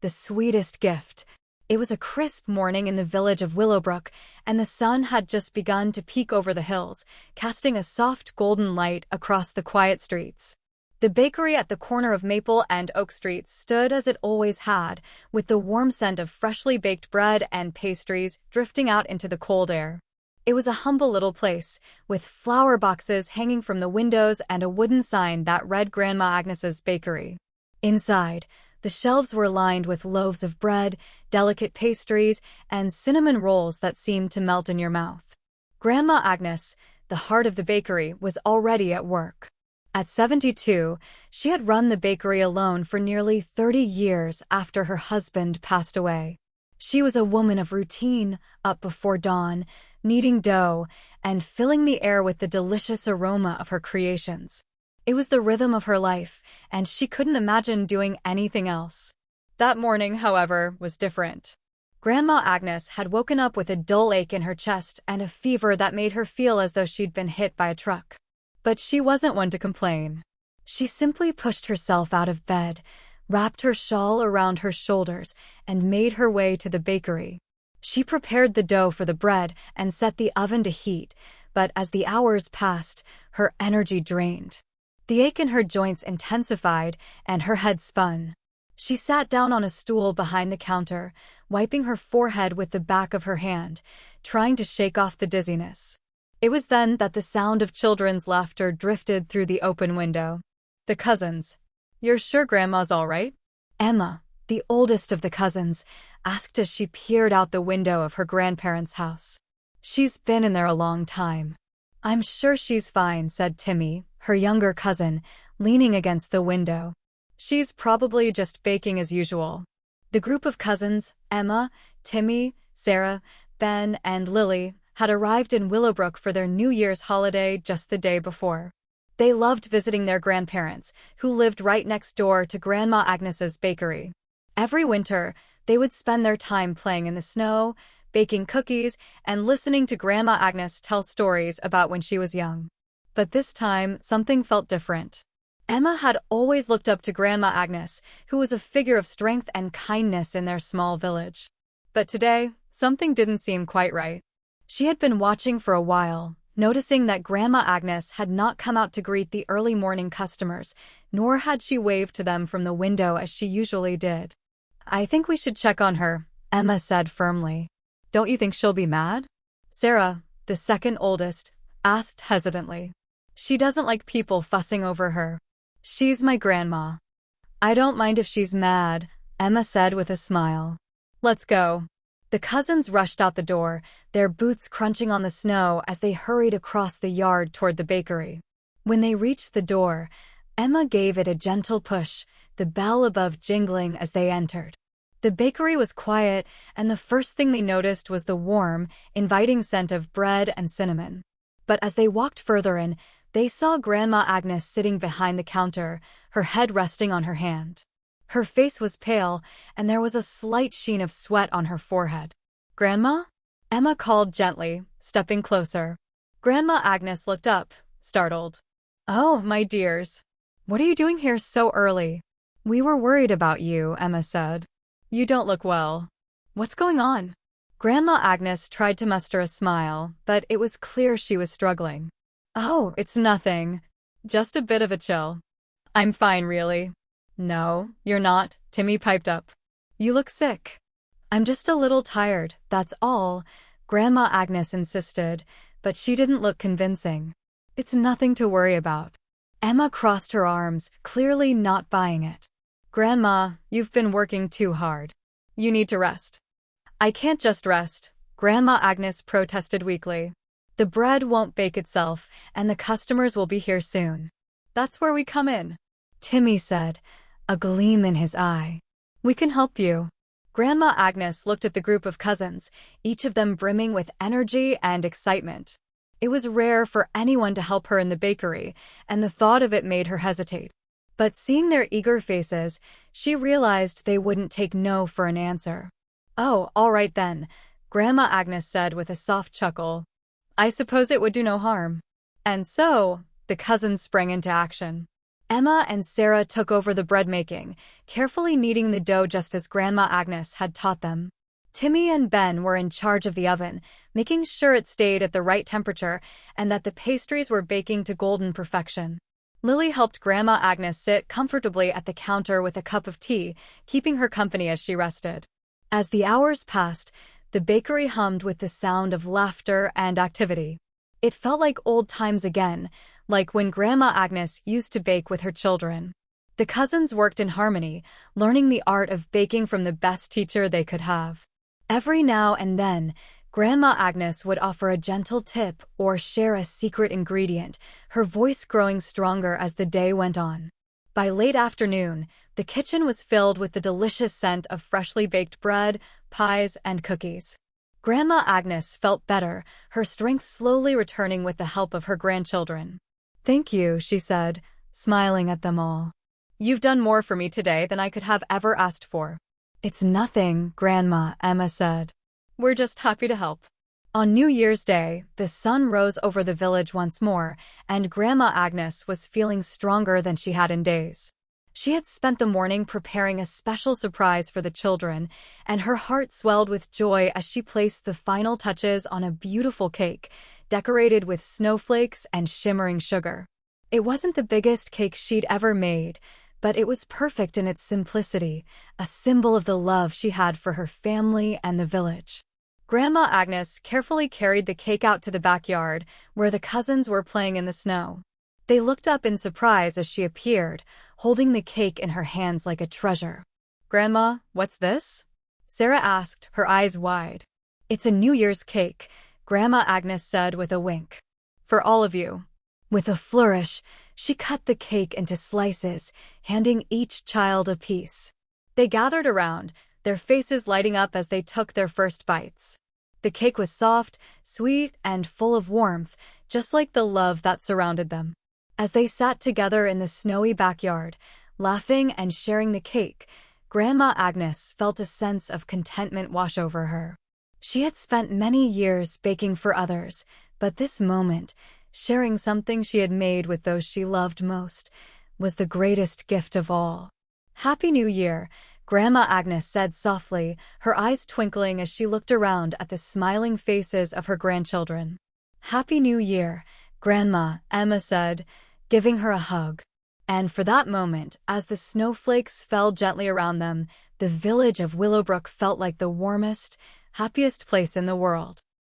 the sweetest gift. It was a crisp morning in the village of Willowbrook, and the sun had just begun to peek over the hills, casting a soft golden light across the quiet streets. The bakery at the corner of Maple and Oak Streets stood as it always had, with the warm scent of freshly baked bread and pastries drifting out into the cold air. It was a humble little place, with flower boxes hanging from the windows and a wooden sign that read Grandma Agnes's Bakery. Inside, the shelves were lined with loaves of bread, delicate pastries, and cinnamon rolls that seemed to melt in your mouth. Grandma Agnes, the heart of the bakery, was already at work. At 72, she had run the bakery alone for nearly 30 years after her husband passed away. She was a woman of routine, up before dawn, kneading dough, and filling the air with the delicious aroma of her creations. It was the rhythm of her life, and she couldn't imagine doing anything else. That morning, however, was different. Grandma Agnes had woken up with a dull ache in her chest and a fever that made her feel as though she'd been hit by a truck. But she wasn't one to complain. She simply pushed herself out of bed, wrapped her shawl around her shoulders, and made her way to the bakery. She prepared the dough for the bread and set the oven to heat, but as the hours passed, her energy drained. The ache in her joints intensified, and her head spun. She sat down on a stool behind the counter, wiping her forehead with the back of her hand, trying to shake off the dizziness. It was then that the sound of children's laughter drifted through the open window. The cousins. "You're sure Grandma's all right?" Emma, the oldest of the cousins, asked as she peered out the window of her grandparents' house. "She's been in there a long time." "I'm sure she's fine," said Timmy, her younger cousin, leaning against the window. "She's probably just baking as usual." The group of cousins, Emma, Timmy, Sarah, Ben, and Lily, had arrived in Willowbrook for their New Year's holiday just the day before. They loved visiting their grandparents, who lived right next door to Grandma Agnes's bakery. Every winter, they would spend their time playing in the snow, baking cookies, and listening to Grandma Agnes tell stories about when she was young. But this time, something felt different. Emma had always looked up to Grandma Agnes, who was a figure of strength and kindness in their small village. But today, something didn't seem quite right. She had been watching for a while, noticing that Grandma Agnes had not come out to greet the early morning customers, nor had she waved to them from the window as she usually did. "I think we should check on her," Emma said firmly. "Don't you think she'll be mad?" Sarah, the second oldest, asked hesitantly. "She doesn't like people fussing over her." "She's my grandma." "I don't mind if she's mad," Emma said with a smile. "Let's go." The cousins rushed out the door, their boots crunching on the snow as they hurried across the yard toward the bakery. When they reached the door, Emma gave it a gentle push, the bell above jingling as they entered. The bakery was quiet, and the first thing they noticed was the warm, inviting scent of bread and cinnamon. But as they walked further in, they saw Grandma Agnes sitting behind the counter, her head resting on her hand. Her face was pale, and there was a slight sheen of sweat on her forehead. "Grandma?" Emma called gently, stepping closer. Grandma Agnes looked up, startled. "Oh, my dears. What are you doing here so early?" "We were worried about you," Emma said. "You don't look well. What's going on?" Grandma Agnes tried to muster a smile, but it was clear she was struggling. "Oh, it's nothing. Just a bit of a chill. I'm fine, really." "No, you're not," Timmy piped up. "You look sick." "I'm just a little tired, that's all," Grandma Agnes insisted, but she didn't look convincing. "It's nothing to worry about." Emma crossed her arms, clearly not buying it. "Grandma, you've been working too hard. You need to rest." "I can't just rest," Grandma Agnes protested weakly. "The bread won't bake itself, and the customers will be here soon." "That's where we come in," Timmy said, a gleam in his eye. "We can help you." Grandma Agnes looked at the group of cousins, each of them brimming with energy and excitement. It was rare for anyone to help her in the bakery, and the thought of it made her hesitate. But seeing their eager faces, she realized they wouldn't take no for an answer. "Oh, all right then," Grandma Agnes said with a soft chuckle. "I suppose it would do no harm." And so, the cousins sprang into action. Emma and Sarah took over the bread making, carefully kneading the dough just as Grandma Agnes had taught them. Timmy and Ben were in charge of the oven, making sure it stayed at the right temperature and that the pastries were baking to golden perfection. Lily helped Grandma Agnes sit comfortably at the counter with a cup of tea, keeping her company as she rested. As the hours passed, the bakery hummed with the sound of laughter and activity. It felt like old times again, like when Grandma Agnes used to bake with her children. The cousins worked in harmony, learning the art of baking from the best teacher they could have. Every now and then, Grandma Agnes would offer a gentle tip or share a secret ingredient, her voice growing stronger as the day went on. By late afternoon, the kitchen was filled with the delicious scent of freshly baked bread, pies, and cookies. Grandma Agnes felt better, her strength slowly returning with the help of her grandchildren. "Thank you," she said, smiling at them all. "You've done more for me today than I could have ever asked for." "It's nothing, Grandma," Emma said. "We're just happy to help." On New Year's Day, the sun rose over the village once more, and Grandma Agnes was feeling stronger than she had in days. She had spent the morning preparing a special surprise for the children, and her heart swelled with joy as she placed the final touches on a beautiful cake, decorated with snowflakes and shimmering sugar. It wasn't the biggest cake she'd ever made, but it was perfect in its simplicity, a symbol of the love she had for her family and the village. Grandma Agnes carefully carried the cake out to the backyard, where the cousins were playing in the snow. They looked up in surprise as she appeared, holding the cake in her hands like a treasure. "Grandma, what's this?" Sarah asked, her eyes wide. "It's a New Year's cake," Grandma Agnes said with a wink. "For all of you." With a flourish, she cut the cake into slices, handing each child a piece. They gathered around, their faces lighting up as they took their first bites. The cake was soft, sweet, and full of warmth, just like the love that surrounded them. As they sat together in the snowy backyard, laughing and sharing the cake, Grandma Agnes felt a sense of contentment wash over her. She had spent many years baking for others, but this moment, sharing something she had made with those she loved most, was the greatest gift of all. "Happy New Year," Grandma Agnes said softly, her eyes twinkling as she looked around at the smiling faces of her grandchildren. "Happy New Year, Grandma," Emma said, giving her a hug. And for that moment, as the snowflakes fell gently around them, the village of Willowbrook felt like the warmest, happiest place in the world.